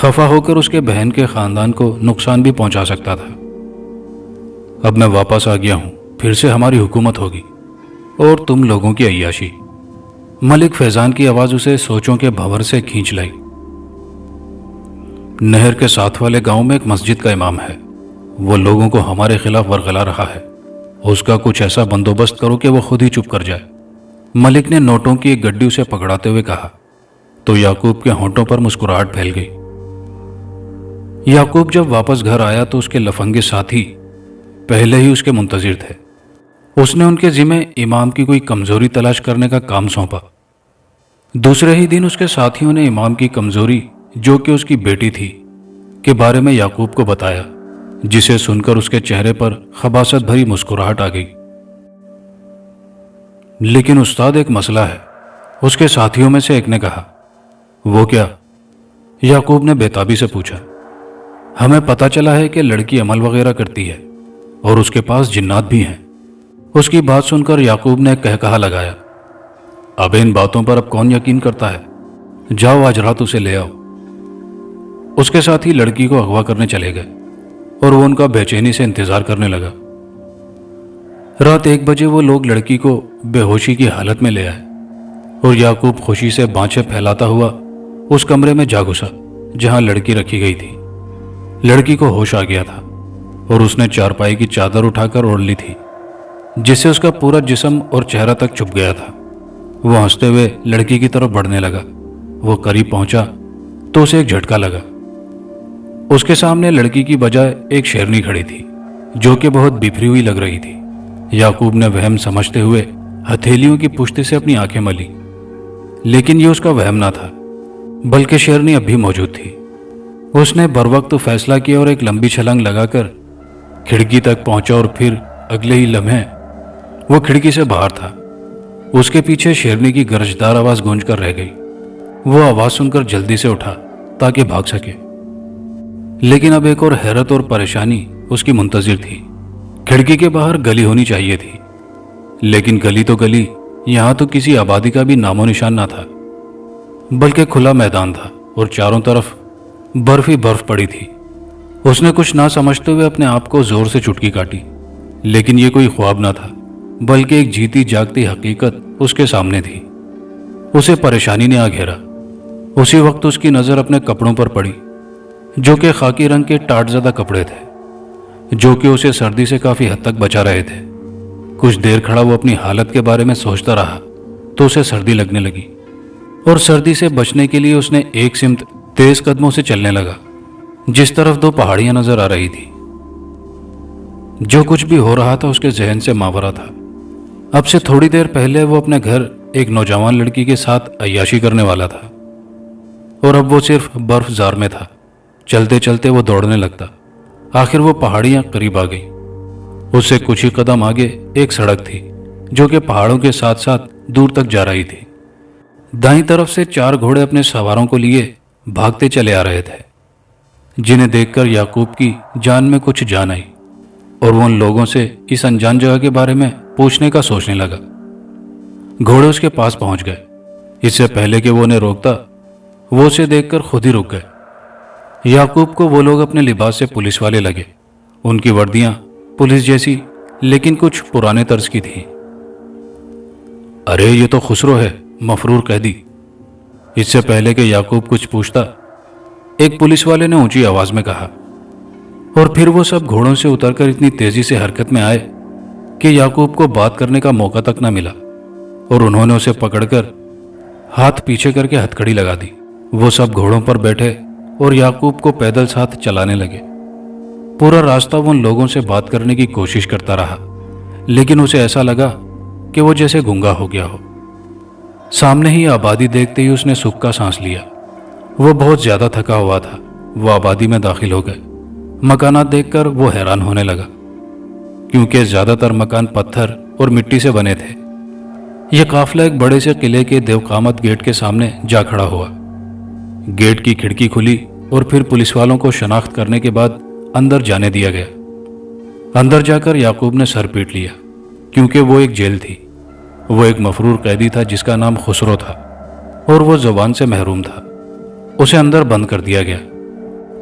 خفا ہو کر اس کے بہن کے خاندان کو نقصان بھی پہنچا سکتا تھا۔ اب میں واپس آ گیا ہوں، پھر سے ہماری حکومت ہوگی اور تم لوگوں کی عیاشی۔ ملک فیضان کی آواز اسے سوچوں کے بھنور سے کھینچ لائی۔ نہر کے ساتھ والے گاؤں میں ایک مسجد کا امام ہے، وہ لوگوں کو ہمارے خلاف ورغلا رہا ہے، اس کا کچھ ایسا بندوبست کرو کہ وہ خود ہی چپ کر جائے۔ ملک نے نوٹوں کی ایک گڈی اسے پکڑاتے ہوئے کہا تو یعقوب کے ہونٹوں پر مسکراہٹ پھیل گئی۔ یعقوب جب واپس گھر آیا تو اس کے لفنگے ساتھی پہلے ہی اس کے منتظر تھے۔ اس نے ان کے ذمہ امام کی کوئی کمزوری تلاش کرنے کا کام سونپا۔ دوسرے ہی دن اس کے ساتھیوں نے امام کی کمزوری، جو کہ اس کی بیٹی تھی، کے بارے میں یعقوب کو بتایا، جسے سن کر اس کے چہرے پر خباثت بھری مسکراہٹ آ گئی۔ لیکن استاد ایک مسئلہ ہے، اس کے ساتھیوں میں سے ایک نے کہا۔ وہ کیا؟ یعقوب نے بےتابی سے پوچھا۔ ہمیں پتہ چلا ہے کہ لڑکی عمل وغیرہ کرتی ہے اور اس کے پاس جنات بھی ہیں۔ اس کی بات سن کر یعقوب نے کہا لگایا، اب ان باتوں پر اب کون یقین کرتا ہے؟ جاؤ آج رات اسے لے آؤ۔ اس کے ساتھ ہی لڑکی کو اغوا کرنے چلے گئے اور وہ ان کا بے چینی سے انتظار کرنے لگا۔ رات 1 بجے وہ لوگ لڑکی کو بے ہوشی کی حالت میں لے آئے اور یعقوب خوشی سے بانچیں پھیلاتا ہوا اس کمرے میں جا گھسا جہاں لڑکی رکھی گئی تھی۔ لڑکی کو ہوش آ گیا تھا اور اس نے چارپائی کی چادر اٹھا کر اوڑھ لی تھی، جس سے اس کا پورا جسم اور چہرہ تک چھپ گیا تھا۔ وہ ہنستے ہوئے لڑکی کی طرف بڑھنے لگا۔ وہ قریب پہنچا تو اسے ایک جھٹکا لگا۔ اس کے سامنے لڑکی کی بجائے ایک شیرنی کھڑی تھی، جو کہ بہت بفری ہوئی لگ رہی تھی۔ یعقوب نے وہم سمجھتے ہوئے ہتھیلیوں کی پشت سے اپنی آنکھیں ملی، لیکن یہ اس کا وہم نہ تھا، بلکہ شیرنی اب بھی موجود تھی۔ اس نے بروقت فیصلہ کیا اور ایک لمبی چھلانگ لگا کر کھڑکی تک پہنچا اور پھر اگلے ہی لمحے وہ کھڑکی سے باہر تھا۔ اس کے پیچھے شیرنی کی گرجدار آواز گونج کر رہ گئی۔ وہ آواز سن کر جلدی سے اٹھا تاکہ بھاگ سکے، لیکن اب ایک اور حیرت اور پریشانی اس کی منتظر تھی۔ کھڑکی کے باہر گلی ہونی چاہیے تھی، لیکن گلی تو گلی، یہاں تو کسی آبادی کا بھی نام و نشان نہ تھا، بلکہ کھلا میدان تھا اور چاروں طرف برف ہی برف پڑی تھی۔ اس نے کچھ نہ سمجھتے ہوئے اپنے آپ کو زور سے چٹکی کاٹی، لیکن یہ کوئی خواب نہ تھا، بلکہ ایک جیتی جاگتی حقیقت اس کے سامنے تھی۔ اسے پریشانی نے آ گھیرا۔ اسی وقت اس کی نظر اپنے کپڑوں پر پڑی، جو کہ خاکی رنگ کے ٹاٹ زدہ کپڑے تھے، جو کہ اسے سردی سے کافی حد تک بچا رہے تھے۔ کچھ دیر کھڑا وہ اپنی حالت کے بارے میں سوچتا رہا تو اسے سردی لگنے لگی، اور سردی سے بچنے کے لیے اس نے ایک سمت تیز قدموں سے چلنے لگا، جس طرف 2 پہاڑیاں نظر آ رہی تھی۔ جو کچھ بھی ہو رہا تھا اس کے ذہن سے ماورا تھا۔ اب سے تھوڑی دیر پہلے وہ اپنے گھر ایک نوجوان لڑکی کے ساتھ عیاشی کرنے والا تھا، اور اب وہ صرف برف زار میں تھا۔ چلتے چلتے وہ دوڑنے لگتا۔ آخر وہ پہاڑیاں قریب آ گئی۔ اس سے کچھ ہی قدم آگے ایک سڑک تھی، جو کہ پہاڑوں کے ساتھ ساتھ دور تک جا رہی تھی۔ دائیں طرف سے 4 گھوڑے اپنے سواروں کو لیے بھاگتے چلے آ رہے تھے، جنہیں دیکھ کر یعقوب کی جان میں کچھ جان آئی، اور وہ ان لوگوں سے اس انجان جگہ کے بارے میں پوچھنے کا سوچنے لگا۔ گھوڑے اس کے پاس پہنچ گئے۔ اس سے پہلے کہ وہ انہیں روکتا، وہ اسے دیکھ کر خود ہی رک گئے۔ یعقوب کو وہ لوگ اپنے لباس سے پولیس والے لگے۔ ان کی وردیاں پولیس جیسی لیکن کچھ پرانے طرز کی تھیں۔ ارے یہ تو خسرو ہے، مفرور قیدی۔ اس سے پہلے کہ یعقوب کچھ پوچھتا، ایک پولیس والے نے اونچی آواز میں کہا، اور پھر وہ سب گھوڑوں سے اتر کر اتنی تیزی سے حرکت میں آئے کہ یعقوب کو بات کرنے کا موقع تک نہ ملا، اور انہوں نے اسے پکڑ کر ہاتھ پیچھے کر کے ہتھکڑی لگا دی۔ وہ سب گھوڑوں پر بیٹھے اور یعقوب کو پیدل ساتھ چلانے لگے۔ پورا راستہ وہ ان لوگوں سے بات کرنے کی کوشش کرتا رہا، لیکن اسے ایسا لگا کہ وہ جیسے گنگا ہو گیا ہو۔ سامنے ہی آبادی دیکھتے ہی اس نے سکھ کا سانس لیا۔ وہ بہت زیادہ تھکا ہوا تھا۔ وہ آبادی میں داخل ہو گئے۔ مکانات دیکھ کر وہ حیران ہونے لگا، کیونکہ زیادہ تر مکان پتھر اور مٹی سے بنے تھے۔ یہ قافلہ ایک بڑے سے قلعے کے دیوقامت گیٹ کے سامنے جا کھڑا ہوا۔ گیٹ کی کھڑکی کھلی اور پھر پولیس والوں کو شناخت کرنے کے بعد اندر جانے دیا گیا۔ اندر جا کر یعقوب نے سر پیٹ لیا، کیونکہ وہ ایک جیل تھی۔ وہ ایک مفرور قیدی تھا جس کا نام خسرو تھا، اور وہ زبان سے محروم تھا۔ اسے اندر بند کر دیا گیا۔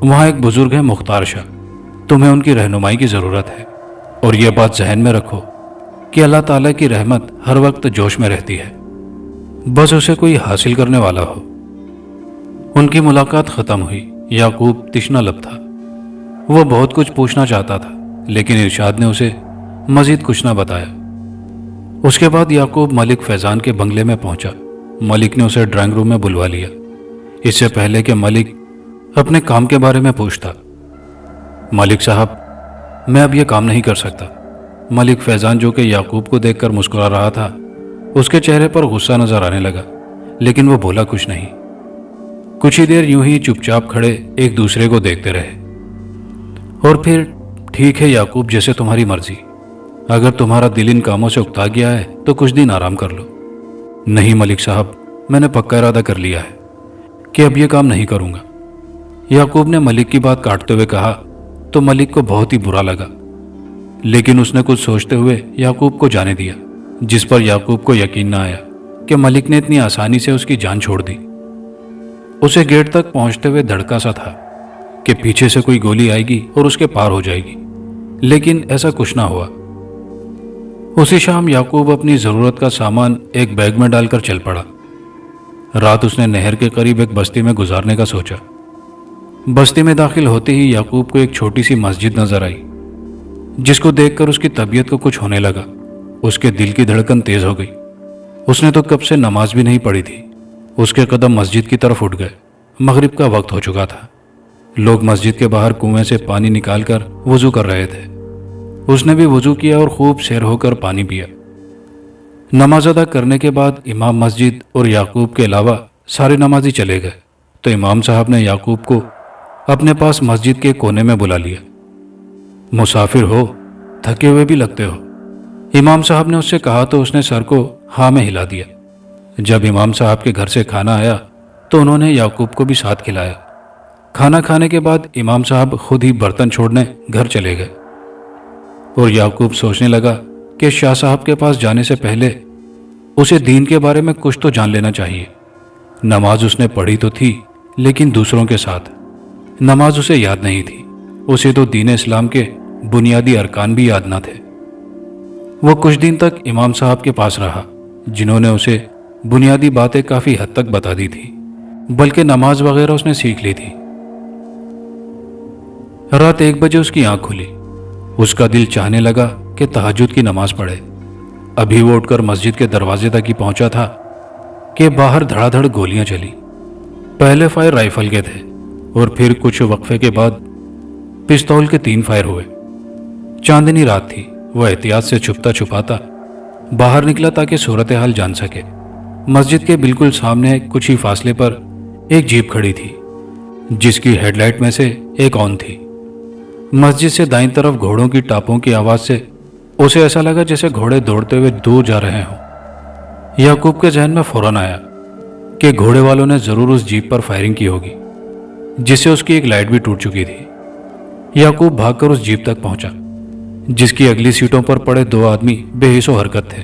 وہاں ایک بزرگ ہے مختار شاہ، تمہیں ان کی رہنمائی کی ضرورت ہے، اور یہ بات ذہن میں رکھو کہ اللہ تعالیٰ کی رحمت ہر وقت جوش میں رہتی ہے، بس اسے کوئی حاصل کرنے والا ہو۔ ان کی ملاقات ختم ہوئی۔ یعقوب تشنہ لب تھا، وہ بہت کچھ پوچھنا چاہتا تھا، لیکن ارشاد نے اسے مزید کچھ نہ بتایا۔ اس کے بعد یعقوب ملک فیضان کے بنگلے میں پہنچا۔ ملک نے اسے ڈرائنگ روم میں بلوا لیا، اس سے پہلے کہ ملک اپنے کام کے بارے میں پوچھتا۔ ملک صاحب، میں اب یہ کام نہیں کر سکتا۔ ملک فیضان، جو کہ یعقوب کو دیکھ کر مسکرا رہا تھا، اس کے چہرے پر غصہ نظر آنے لگا، لیکن وہ بولا کچھ نہیں۔ کچھ ہی دیر یوں ہی چپ چاپ کھڑے ایک دوسرے کو دیکھتے رہے، اور پھر ٹھیک ہے یعقوب، جیسے تمہاری مرضی، اگر تمہارا دل ان کاموں سے اکتا گیا ہے تو کچھ دن آرام کر لو۔ نہیں ملک صاحب، میں نے پکا ارادہ کر لیا ہے کہ اب یہ کام نہیں کروں گا، یعقوب نے ملک کی بات کاٹتے ہوئے کہا تو ملک کو بہت ہی برا لگا، لیکن اس نے کچھ سوچتے ہوئے یعقوب کو جانے دیا، جس پر یعقوب کو یقین نہ آیا کہ ملک نے اتنی آسانی سے اس کی جان چھوڑ دی۔ اسے گیٹ تک پہنچتے ہوئے دھڑکا سا تھا کہ پیچھے سے کوئی گولی آئے گی اور اس کے پار ہو جائے گی، لیکن ایسا کچھ نہ ہوا۔ اسی شام یعقوب اپنی ضرورت کا سامان ایک بیگ میں ڈال کر چل پڑا۔ رات اس نے نہر کے قریب ایک بستی میں گزارنے کا سوچا۔ بستی میں داخل ہوتے ہی یعقوب کو ایک چھوٹی سی مسجد نظر آئی، جس کو دیکھ کر اس کی طبیعت کو کچھ ہونے لگا۔ اس کے دل کی دھڑکن تیز ہو گئی، اس نے تو کب سے نماز بھی نہیں پڑھی تھی۔ اس کے قدم مسجد کی طرف اٹھ گئے۔ مغرب کا وقت ہو چکا تھا، لوگ مسجد کے باہر کنویں سے پانی نکال کر وضو کر رہے تھے۔ اس نے بھی وضو کیا اور خوب سیر ہو کر پانی پیا۔ نماز ادا کرنے کے بعد امام مسجد اور یعقوب کے علاوہ سارے نمازی چلے گئے تو امام صاحب نے یعقوب کو اپنے پاس مسجد کے کونے میں بلا لیا۔ مسافر ہو، تھکے ہوئے بھی لگتے ہو، امام صاحب نے اس سے کہا تو اس نے سر کو ہاں میں ہلا دیا۔ جب امام صاحب کے گھر سے کھانا آیا تو انہوں نے یعقوب کو بھی ساتھ کھلایا۔ کھانا کھانے کے بعد امام صاحب خود ہی برتن چھوڑنے گھر چلے گئے، اور یعقوب سوچنے لگا کہ شاہ صاحب کے پاس جانے سے پہلے اسے دین کے بارے میں کچھ تو جان لینا چاہیے۔ نماز اس نے پڑھی تو تھی، لیکن دوسروں کے ساتھ۔ نماز اسے یاد نہیں تھی، اسے تو دین اسلام کے بنیادی ارکان بھی یاد نہ تھے۔ وہ کچھ دن تک امام صاحب کے پاس رہا، جنہوں نے اسے بنیادی باتیں کافی حد تک بتا دی تھی، بلکہ نماز وغیرہ اس نے سیکھ لی تھی۔ رات 1 بجے اس کی آنکھ کھلی۔ اس کا دل چاہنے لگا کہ تہجد کی نماز پڑھے۔ ابھی وہ اٹھ کر مسجد کے دروازے تک ہی پہنچا تھا کہ باہر دھڑا دھڑ گولیاں چلی۔ پہلے فائر رائفل کے تھے، اور پھر کچھ وقفے کے بعد پستول کے 3 فائر ہوئے۔ چاندنی رات تھی، وہ احتیاط سے چھپتا چھپاتا باہر نکلا تاکہ صورتحال جان سکے۔ مسجد کے بالکل سامنے کچھ ہی فاصلے پر ایک جیپ کھڑی تھی، جس کی ہیڈ لائٹ میں سے ایک آن تھی۔ مسجد سے دائیں طرف گھوڑوں کی ٹاپوں کی آواز سے اسے ایسا لگا جیسے گھوڑے دوڑتے ہوئے دور جا رہے ہوں۔ یعقوب کے ذہن میں فوراً آیا کہ گھوڑے والوں نے ضرور اس جیپ پر فائرنگ کی ہوگی، جس سے اس کی ایک لائٹ بھی ٹوٹ چکی تھی۔ یعقوب بھاگ کر اس جیپ تک پہنچا، جس کی اگلی سیٹوں پر پڑے 2 آدمی بے حس و حرکت تھے،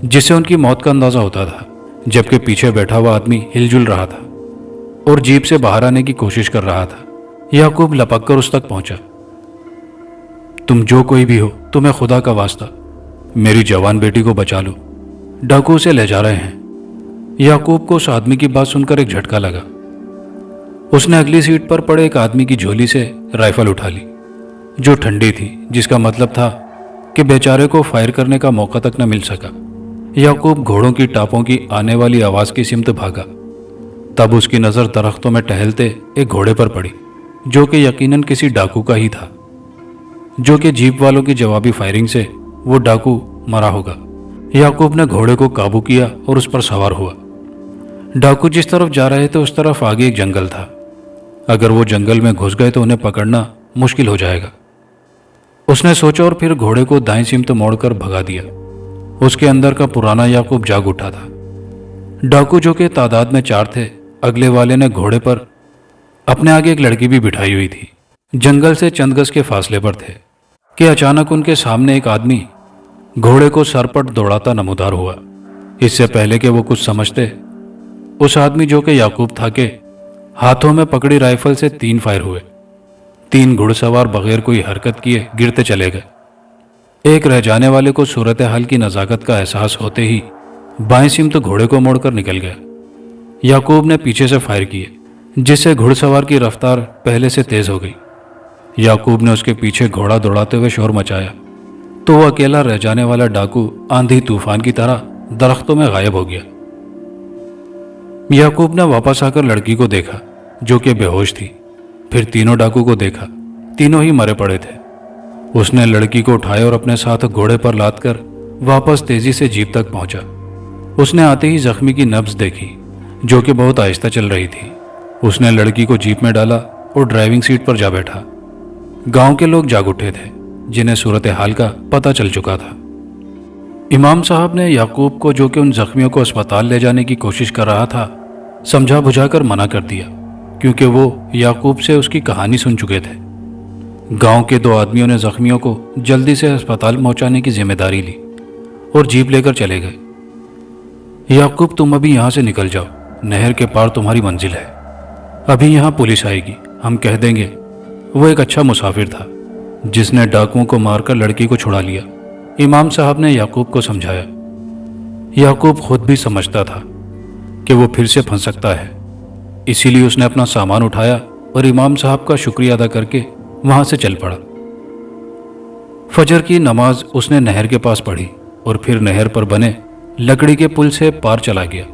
جس سے ان کی موت کا اندازہ ہوتا تھا، جبکہ پیچھے بیٹھا ہوا آدمی ہل جل رہا تھا اور جیپ سے باہر آنے کی کوشش کر رہا تھا۔ یعقوب لپک کر اس تک پہنچا۔ تم جو کوئی بھی ہو، تمہیں خدا کا واسطہ میری جوان بیٹی کو بچا لو، ڈاکو اسے لے جا رہے ہیں۔ یعقوب کو اس آدمی کی بات سن کر ایک جھٹکا لگا۔ اس نے اگلی سیٹ پر پڑے ایک آدمی کی جھولی سے رائفل اٹھا لی، جو ٹھنڈی تھی، جس کا مطلب تھا کہ بیچارے کو فائر کرنے کا موقع تک نہ مل سکا۔ یعقوب گھوڑوں کی ٹاپوں کی آنے والی آواز کی سمت بھاگا۔ تب اس کی نظر درختوں میں ٹہلتے ایک گھوڑے پر پڑی، جو کہ یقیناً کسی ڈاکو کا ہی تھا، جو کہ جیپ والوں کی جوابی فائرنگ سے وہ ڈاکو مرا ہوگا۔ یعقوب نے گھوڑے کو قابو کیا اور اس پر سوار ہوا۔ ڈاکو جس طرف جا رہے تھے اس طرف آگے ایک جنگل تھا، اگر وہ جنگل میں گھس گئے تو انہیں پکڑنا مشکل ہو جائے گا، اس نے سوچا، اور پھر گھوڑے کو دائیں سمت موڑ کر بھگا دیا۔ اس کے اندر کا پرانا یعقوب جاگ اٹھا تھا۔ ڈاکو، جو کہ تعداد میں 4 تھے، اگلے والے نے گھوڑے پر اپنے آگے ایک لڑکی بھی بٹھائی ہوئی تھی، جنگل سے چند گز کے فاصلے پر تھے کہ اچانک ان کے سامنے ایک آدمی گھوڑے کو سرپٹ دوڑاتا نمودار ہوا۔ اس سے پہلے کہ وہ کچھ سمجھتے، اس آدمی، جو کہ یعقوب تھا، کہ ہاتھوں میں پکڑی رائفل سے 3 فائر ہوئے۔ 3 گھڑسوار بغیر کوئی حرکت کیے گرتے چلے گئے۔ ایک رہ جانے والے کو صورتحال کی نزاکت کا احساس ہوتے ہی بائیں سمت گھوڑے کو موڑ کر نکل گیا۔ یعقوب نے پیچھے سے فائر کیے، جس سے گھڑ سوار کی رفتار پہلے سے تیز ہو گئی۔ یعقوب نے اس کے پیچھے گھوڑا دوڑاتے ہوئے شور مچایا تو وہ اکیلا رہ جانے والا ڈاکو آندھی طوفان کی طرح درختوں میں غائب ہو گیا۔ یعقوب نے واپس آ کر لڑکی کو دیکھا جو کہ بے ہوش تھی، پھر تینوں ڈاکو کو دیکھا، تینوں ہی مرے پڑے تھے۔ اس نے لڑکی کو اٹھایا اور اپنے ساتھ گھوڑے پر لاد کر واپس تیزی سے جیپ تک پہنچا۔ اس نے آتے ہی زخمی کی نبض دیکھی جو کہ بہت آہستہ چل رہی تھی۔ اس نے لڑکی کو جیپ میں ڈالا اور ڈرائیونگ سیٹ پر جا بیٹھا۔ گاؤں کے لوگ جاگ اٹھے تھے جنہیں صورتحال کا پتہ چل چکا تھا۔ امام صاحب نے یعقوب کو، جو کہ ان زخمیوں کو اسپتال لے جانے کی کوشش کر رہا تھا، سمجھا بجھا کر منع کر دیا، کیونکہ وہ یعقوب سے اس کی کہانی سن چکے تھے۔ گاؤں کے 2 آدمیوں نے زخمیوں کو جلدی سے اسپتال پہنچانے کی ذمہ داری لی اور جیپ لے کر چلے گئے۔ یعقوب، تم ابھی یہاں سے نکل جاؤ، نہر کے پار تمہاری منزل ہے۔ ابھی یہاں پولیس آئے گی، ہم کہہ دیں گے وہ ایک اچھا مسافر تھا جس نے ڈاکوؤں کو مار کر لڑکی کو چھڑا لیا، امام صاحب نے یعقوب کو سمجھایا۔ یعقوب خود بھی سمجھتا تھا کہ وہ پھر سے پھنس سکتا ہے، اسی لیے اس نے اپنا سامان اٹھایا اور امام صاحب کا شکریہ ادا کر کے وہاں سے چل پڑا۔ فجر کی نماز اس نے نہر کے پاس پڑھی اور پھر نہر پر بنے لکڑی کے پل سے پار چلا گیا۔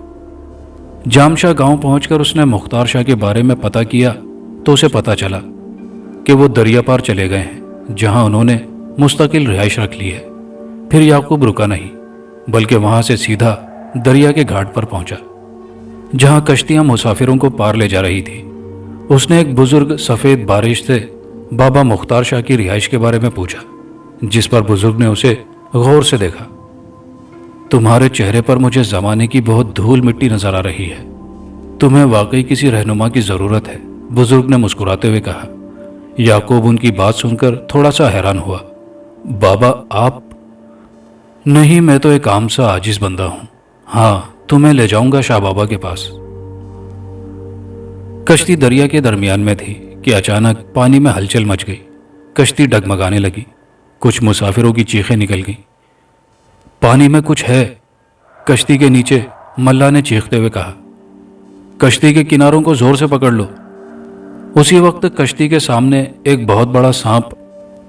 جامشاہ گاؤں پہنچ کر اس نے مختار شاہ کے بارے میں پتہ کیا تو اسے پتہ چلا کہ وہ دریا پار چلے گئے ہیں، جہاں انہوں نے مستقل رہائش رکھ لی ہے۔ پھر یعقوب رکا نہیں، بلکہ وہاں سے سیدھا دریا کے گھاٹ پر پہنچا جہاں کشتیاں مسافروں کو پار لے جا رہی تھی۔ اس نے ایک بزرگ سفید بارش سے بابا مختار شاہ کی رہائش کے بارے میں پوچھا، جس پر بزرگ نے اسے غور سے دیکھا۔ تمہارے چہرے پر مجھے زمانے کی بہت دھول مٹی نظر آ رہی ہے، تمہیں واقعی کسی رہنما کی ضرورت ہے، بزرگ نے مسکراتے ہوئے کہا۔ یعقوب ان کی بات سن کر تھوڑا سا حیران ہوا۔ بابا، آپ؟ نہیں، میں تو ایک عام سا عاجز بندہ ہوں۔ ہاں، تمہیں لے جاؤں گا شاہ بابا کے پاس۔ کشتی دریا کے درمیان میں تھی کہ اچانک پانی میں ہلچل مچ گئی، کشتی ڈگمگانے لگی، کچھ مسافروں کی چیخیں نکل گئیں۔ پانی میں کچھ ہے، کشتی کے نیچے ملا نے چیختے ہوئے کہا۔ کشتی کے کناروں کو زور سے پکڑ لو۔ اسی وقت کشتی کے سامنے ایک بہت بڑا سانپ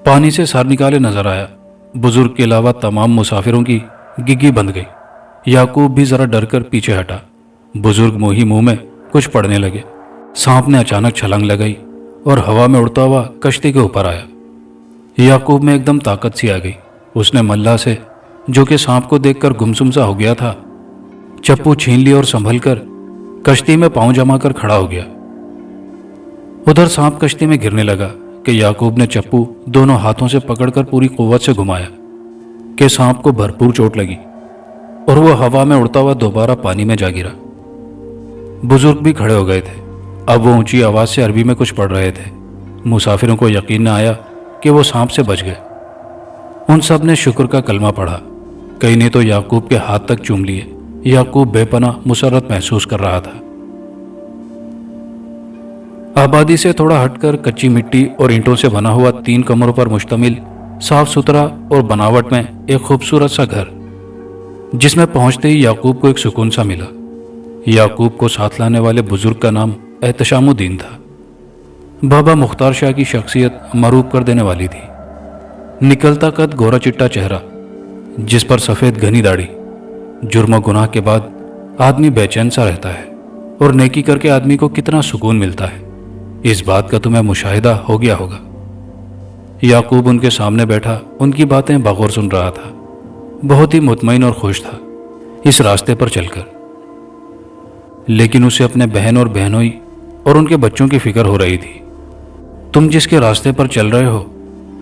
پانی سے سر نکالے نظر آیا۔ بزرگ کے علاوہ تمام مسافروں کی گگی بند گئی۔ یعقوب بھی ذرا ڈر کر پیچھے ہٹا۔ بزرگ منہ میں کچھ پڑنے لگے۔ سانپ نے اچانک چھلانگ لگائی اور ہوا میں اڑتا ہوا کشتی کے اوپر آیا۔ یعقوب میں ایک دم طاقت سی آ گئی۔ اس نے ملا سے، جو کہ سانپ کو دیکھ کر گمسم سا ہو گیا تھا، چپو چھین لی اور سنبھل کر کشتی میں پاؤں جما کر کھڑا ہو گیا۔ ادھر سانپ کشتی میں گرنے لگا کہ یعقوب نے چپو دونوں ہاتھوں سے پکڑ کر پوری قوت سے گھمایا کہ سانپ کو بھرپور چوٹ لگی اور وہ ہوا میں اڑتا ہوا دوبارہ پانی میں جا گرا۔ بزرگ بھی کھڑے ہو گئے تھے۔ اب وہ اونچی آواز سے عربی میں کچھ پڑھ رہے تھے۔ مسافروں کو یقین نہ آیا کہ وہ سانپ سے بچ گئے۔ ان سب نے شکر کا کلمہ پڑھا، کئی نے تو یعقوب کے ہاتھ تک چوم لیے۔ یعقوب بے پناہ مسرت محسوس کر رہا تھا۔ آبادی سے تھوڑا ہٹ کر کچی مٹی اور اینٹوں سے بنا ہوا 3 کمروں پر مشتمل صاف ستھرا اور بناوٹ میں ایک خوبصورت سا گھر، جس میں پہنچتے ہی یعقوب کو ایک سکون سا ملا۔ یعقوب کو ساتھ لانے والے بزرگ کا نام احتشام الدین تھا۔ بابا مختار شاہ کی شخصیت مروب کر دینے والی تھی۔ نکلتا قد، گورا چٹا چہرہ، جس پر سفید گھنی داڑھی۔ جرم و گناہ کے بعد آدمی بے چین سا رہتا ہے، اور نیکی کر کے آدمی کو کتنا سکون ملتا ہے، اس بات کا تمہیں مشاہدہ ہو گیا ہوگا۔ یعقوب ان کے سامنے بیٹھا ان کی باتیں بغور سن رہا تھا، بہت ہی مطمئن اور خوش تھا اس راستے پر چل کر۔ لیکن اسے اپنے بہن اور بہنوئی اور ان کے بچوں کی فکر ہو رہی تھی۔ تم جس کے راستے پر چل رہے ہو،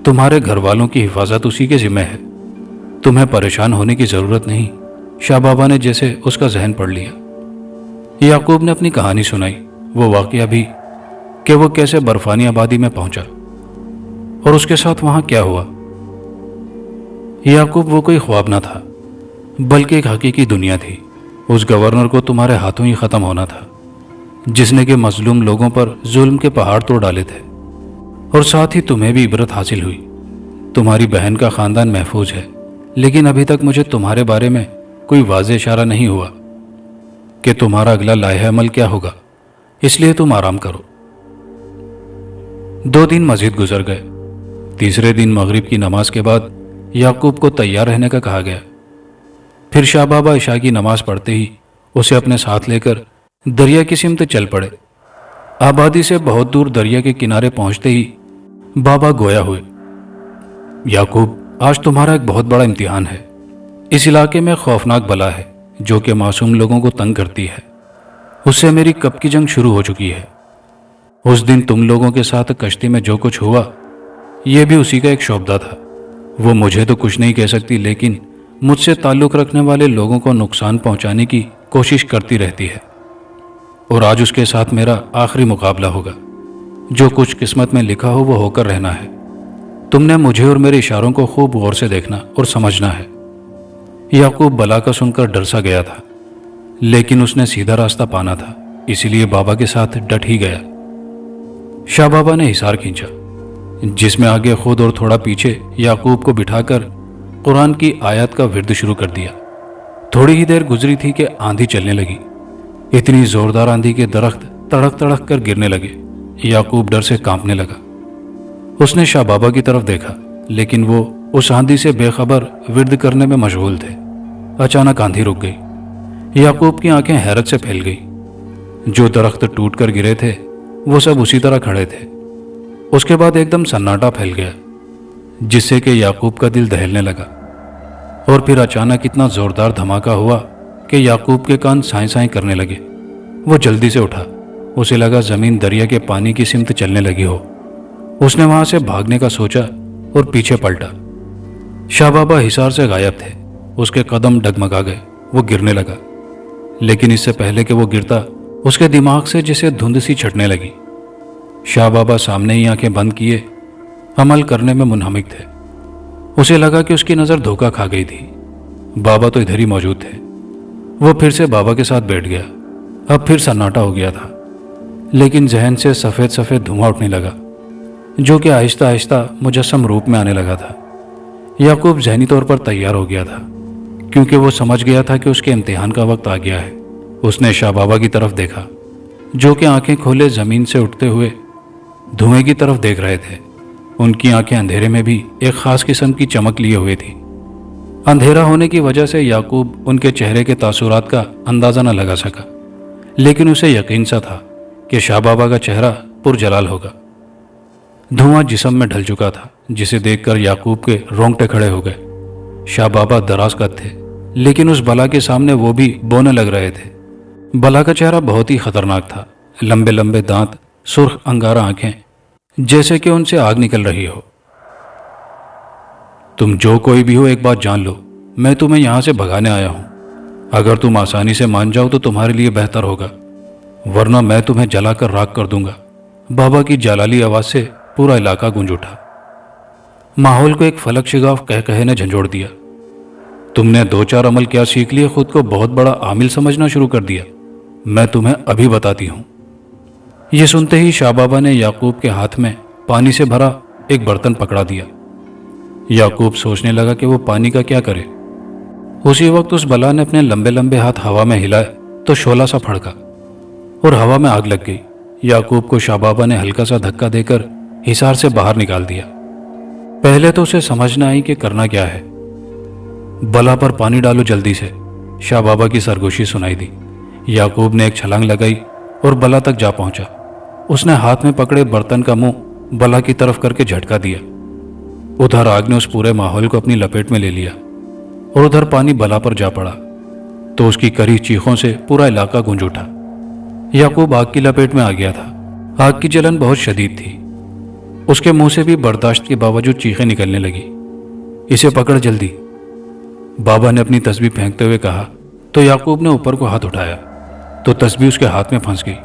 تمہارے گھر والوں کی حفاظت اسی کے ذمہ ہے، تمہیں پریشان ہونے کی ضرورت نہیں، شاہ بابا نے جیسے اس کا ذہن پڑھ لیا۔ یعقوب نے اپنی کہانی سنائی، وہ واقعہ بھی کہ وہ کیسے برفانی آبادی میں پہنچا اور اس کے ساتھ وہاں کیا ہوا۔ یعقوب، وہ کوئی خواب نہ تھا، بلکہ ایک حقیقی دنیا تھی۔ اس گورنر کو تمہارے ہاتھوں ہی ختم ہونا تھا۔ جس نے کہ مظلوم لوگوں پر ظلم کے پہاڑ توڑ ڈالے تھے، اور ساتھ ہی تمہیں بھی عبرت حاصل ہوئی۔ تمہاری بہن کا خاندان محفوظ ہے، لیکن ابھی تک مجھے تمہارے بارے میں کوئی واضح اشارہ نہیں ہوا کہ تمہارا اگلا لائحہ عمل کیا ہوگا، اس لیے تم آرام کرو۔ 2 دن مزید گزر گئے۔ تیسرے دن مغرب کی نماز کے بعد یعقوب کو تیار رہنے کا کہا گیا۔ پھر شاہ بابا عشاء کی نماز پڑھتے ہی اسے اپنے ساتھ لے کر دریا کی سمت چل پڑے۔ آبادی سے بہت دور دریا کے کنارے پہنچتے ہی بابا گویا ہوئے۔ یعقوب، آج تمہارا ایک بہت بڑا امتحان ہے۔ اس علاقے میں خوفناک بلا ہے جو کہ معصوم لوگوں کو تنگ کرتی ہے۔ اس سے میری کب کی جنگ شروع ہو چکی ہے۔ اس دن تم لوگوں کے ساتھ کشتی میں جو کچھ ہوا، یہ بھی اسی کا ایک شعبہ تھا۔ وہ مجھے تو کچھ نہیں کہہ سکتی، لیکن مجھ سے تعلق رکھنے والے لوگوں کو نقصان پہنچانے کی کوشش کرتی رہتی ہے، اور آج اس کے ساتھ میرا آخری مقابلہ ہوگا۔ جو کچھ قسمت میں لکھا ہو وہ ہو کر رہنا ہے۔ تم نے مجھے اور میرے اشاروں کو خوب غور سے دیکھنا اور سمجھنا ہے۔ یعقوب بلا کا سن کر ڈر سا گیا تھا، لیکن اس نے سیدھا راستہ پانا تھا، اسی لیے بابا کے ساتھ ڈٹ ہی گیا۔ شاہ بابا نے حصار کھینچا، جس میں آگے خود اور تھوڑا پیچھے یعقوب کو بٹھا کر قرآن کی آیات کا ورد شروع کر دیا۔ تھوڑی ہی دیر گزری تھی کہ آندھی چلنے لگی۔ اتنی زوردار آندھی کے درخت تڑک تڑک کر گرنے لگے۔ یعقوب ڈر سے کانپنے لگا۔ اس نے شاہ بابا کی طرف دیکھا، لیکن وہ اس آندھی سے بے خبر ورد کرنے میں مشغول تھے۔ اچانک آندھی رک گئی۔ یعقوب کی آنکھیں حیرت سے پھیل گئی۔ جو درخت ٹوٹ کر گرے تھے وہ سب اسی طرح کھڑے تھے۔ اس کے بعد ایک دم سناٹا پھیل گیا، جس سے کہ یعقوب کا دل دہلنے لگا۔ اور پھر اچانک اتنا زوردار دھماکہ ہوا کہ یعقوب کے کان سائیں سائیں کرنے لگے۔ وہ جلدی سے اٹھا۔ اسے لگا زمین دریا کے پانی کی سمت چلنے لگی ہو۔ اس نے وہاں سے بھاگنے کا سوچا اور پیچھے پلٹا۔ شاہ بابا حصار سے غائب تھے۔ اس کے قدم ڈگمگا گئے۔ وہ گرنے لگا، لیکن اس سے پہلے کہ وہ گرتا، اس کے دماغ سے جسے دھند سی چھٹنے لگی۔ شاہ بابا سامنے ہی آنکھیں بند کیے عمل کرنے میں منہمک تھے۔ اسے لگا کہ اس کی نظر دھوکہ کھا گئی تھی۔ بابا تو ادھر ہی موجود تھے۔ وہ پھر سے بابا کے ساتھ بیٹھ گیا۔ اب پھر سناٹا ہو گیا تھا، لیکن ذہن سے سفید سفید دھواں اٹھنے لگا، جو کہ آہستہ آہستہ مجسم روپ میں آنے لگا تھا۔ یعقوب ذہنی طور پر تیار ہو گیا تھا، کیونکہ وہ سمجھ گیا تھا کہ اس کے امتحان کا وقت آ گیا ہے۔ اس نے شاہ بابا کی طرف دیکھا، جو کہ آنکھیں کھولے زمین سے اٹھتے ہوئے دھوئیں کی طرف دیکھ رہے تھے۔ ان کی آنکھیں اندھیرے میں بھی ایک خاص قسم کی چمک لیے ہوئے تھی۔ اندھیرا ہونے کی وجہ سے یعقوب ان کے چہرے کے تاثرات کا اندازہ نہ لگا سکا، لیکن اسے یقین سا تھا کہ شاہ بابا کا چہرہ پرجلال ہوگا۔ دھواں جسم میں ڈھل چکا تھا، جسے دیکھ کر یعقوب کے رونگٹے کھڑے ہو گئے۔ شاہ بابا دراز قد تھے، لیکن اس بلا کے سامنے وہ بھی بونے لگ رہے تھے۔ بلا کا چہرہ بہت ہی خطرناک تھا۔ لمبے لمبے دانت، سرخ انگارہ آنکھیں، جیسے کہ ان سے آگ نکل رہی ہو۔ تم جو کوئی بھی ہو، ایک بات جان لو، میں تمہیں یہاں سے بھگانے آیا ہوں۔ اگر تم آسانی سے مان جاؤ تو تمہارے لیے بہتر ہوگا، ورنہ میں تمہیں جلا کر راکھ کر دوں گا۔ بابا کی جلالی آواز سے پورا علاقہ گونج اٹھا۔ ماحول کو ایک فلک شگاف کہے نے جھنجھوڑ دیا۔ تم نے 2-4 عمل کیا سیکھ لیے، خود کو بہت بڑا عامل سمجھنا شروع کر دیا۔ میں تمہیں ابھی بتاتی ہوں۔ یہ سنتے ہی شاہ بابا نے یعقوب کے ہاتھ میں پانی سے بھرا ایک برتن پکڑا دیا۔ یعقوب سوچنے لگا کہ وہ پانی کا کیا کرے۔ اسی وقت اس بلا نے اپنے لمبے لمبے ہاتھ ہوا میں ہلائے تو شعلہ سا پھڑکا اور ہوا میں آگ لگ گئی۔ یعقوب کو شاہ بابا نے ہلکا سا دھکا دے کر حصار سے باہر نکال دیا۔ پہلے تو اسے سمجھ نہ آئی کہ کرنا کیا ہے۔ بلا پر پانی ڈالو جلدی سے، شاہ بابا کی سرگوشی سنائی دی۔ یعقوب نے ایک چھلانگ لگائی اور بلا تک جا پہنچا۔ اس نے ہاتھ میں پکڑے برتن کا منہ بلا کی طرف کر کے جھٹکا دیا۔ ادھر آگ نے اس پورے ماحول کو اپنی لپیٹ میں لے لیا اور ادھر پانی بلا پر جا پڑا تو اس کی کری چیخوں سے پورا علاقہ گونج اٹھا۔ یعقوب آگ کی لپیٹ میں آ گیا تھا۔ آگ کی جلن بہت شدید تھی۔ اس کے منہ سے بھی برداشت کے باوجود چیخیں نکلنے لگی۔ اسے پکڑ جلدی، بابا نے اپنی تسبیح پھینکتے ہوئے کہا تو یعقوب نے اوپر کو ہاتھ اٹھایا تو تسبیح اس کے ہاتھ میں پھنس گئی،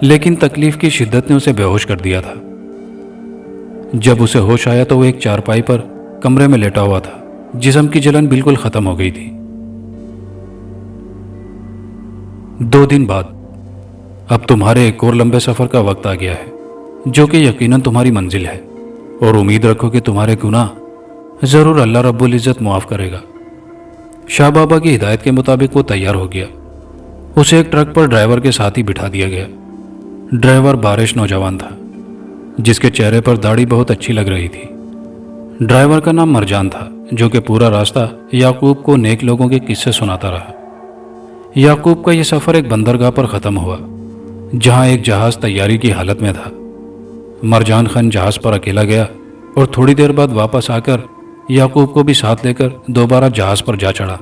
لیکن تکلیف کی شدت نے اسے بے ہوش کر دیا تھا۔ جب اسے ہوش آیا تو وہ ایک چارپائی پر کمرے میں لیٹا ہوا تھا۔ جسم کی جلن بالکل ختم ہو گئی تھی۔ 2 دن بعد اب تمہارے ایک اور لمبے سفر کا وقت آ گیا ہے جو کہ یقیناً تمہاری منزل ہے، اور امید رکھو کہ تمہارے گناہ ضرور اللہ رب العزت معاف کرے گا۔ شاہ بابا کی ہدایت کے مطابق وہ تیار ہو گیا۔ اسے ایک ٹرک پر ڈرائیور کے ساتھ ہی بٹھا دیا گیا۔ ڈرائیور بارش نوجوان تھا جس کے چہرے پر داڑھی بہت اچھی لگ رہی تھی۔ ڈرائیور کا نام مرجان تھا، جو کہ پورا راستہ یعقوب کو نیک لوگوں کے قصے سناتا رہا۔ یعقوب کا یہ سفر ایک بندرگاہ پر ختم ہوا جہاں ایک جہاز تیاری کی حالت میں تھا۔ مرجان خان جہاز پر اکیلا گیا اور تھوڑی دیر بعد واپس آ کر یعقوب کو بھی ساتھ لے کر دوبارہ جہاز پر جا چڑھا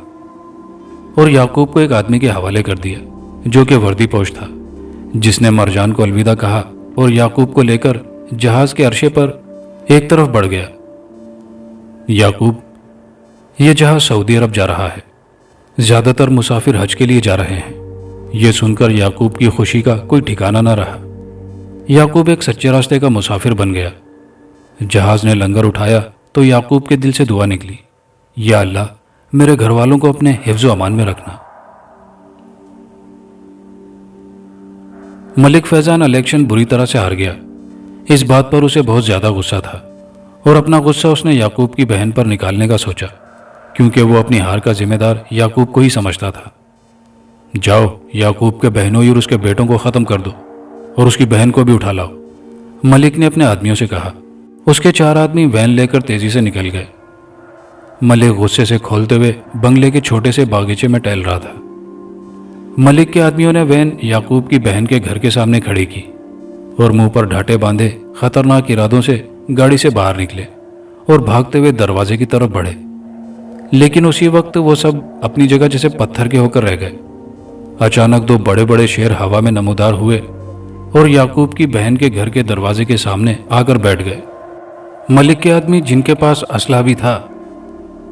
اور یعقوب کو ایک آدمی کے حوالے کر دیا جو کہ وردی پوش تھا، جس نے مرجان کو الوداع کہا اور یعقوب کو لے کر جہاز کے عرصے پر ایک طرف بڑھ گیا۔ یعقوب، یہ جہاز سعودی عرب جا رہا ہے، زیادہ تر مسافر حج کے لیے جا رہے ہیں۔ یہ سن کر یعقوب کی خوشی کا کوئی ٹھکانہ نہ رہا۔ یعقوب ایک سچے راستے کا مسافر بن گیا۔ جہاز نے لنگر اٹھایا تو یعقوب کے دل سے دعا نکلی، یا اللہ میرے گھر والوں کو اپنے حفظ و امان میں رکھنا۔ ملک فیضان الیکشن بری طرح سے ہار گیا۔ اس بات پر اسے بہت زیادہ غصہ تھا اور اپنا غصہ اس نے یعقوب کی بہن پر نکالنے کا سوچا، کیونکہ وہ اپنی ہار کا ذمہ دار یعقوب کو ہی سمجھتا تھا۔ جاؤ، یعقوب کے بہنوئی اور اس کے بیٹوں کو ختم کر دو اور اس کی بہن کو بھی اٹھا لاؤ، ملک نے اپنے آدمیوں سے کہا۔ اس کے 4 آدمی وین لے کر تیزی سے نکل گئے۔ ملک غصے سے کھولتے ہوئے بنگلے کے چھوٹے سے باغیچے میں ٹہل رہا تھا۔ ملک کے آدمیوں نے وین یعقوب کی بہن کے گھر کے سامنے کھڑی کی اور منہ پر ڈھاٹے باندھے خطرناک ارادوں سے گاڑی سے باہر نکلے اور بھاگتے ہوئے دروازے کی طرف بڑھے، لیکن اسی وقت وہ سب اپنی جگہ جیسے پتھر کے ہو کر رہ گئے۔ اچانک 2 بڑے بڑے شیر ہوا میں نمودار ہوئے اور یعقوب کی بہن کے گھر کے دروازے کے سامنے آ کر بیٹھ گئے۔ ملک کے آدمی، جن کے پاس اسلحہ بھی تھا،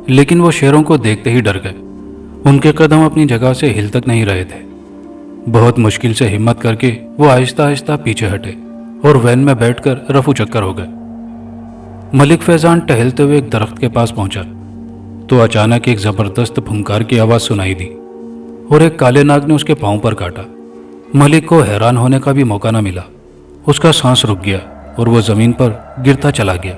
لیکن وہ شیروں کو دیکھتے ہی ڈر گئے۔ ان کے قدم اپنی جگہ سے ہل تک نہیں رہے تھے۔ بہت مشکل سے ہمت کر کے وہ آہستہ آہستہ پیچھے ہٹے اور وین میں بیٹھ کر رفو چکر ہو گئے۔ ملک فیضان ٹہلتے ہوئے ایک درخت کے پاس پہنچا تو اچانک ایک زبردست پھنکار کی آواز سنائی دی اور ایک کالے ناگ نے اس کے پاؤں پر کاٹا۔ ملک کو حیران ہونے کا بھی موقع نہ ملا۔ اس کا سانس رک گیا اور وہ زمین پر گرتا چلا گیا۔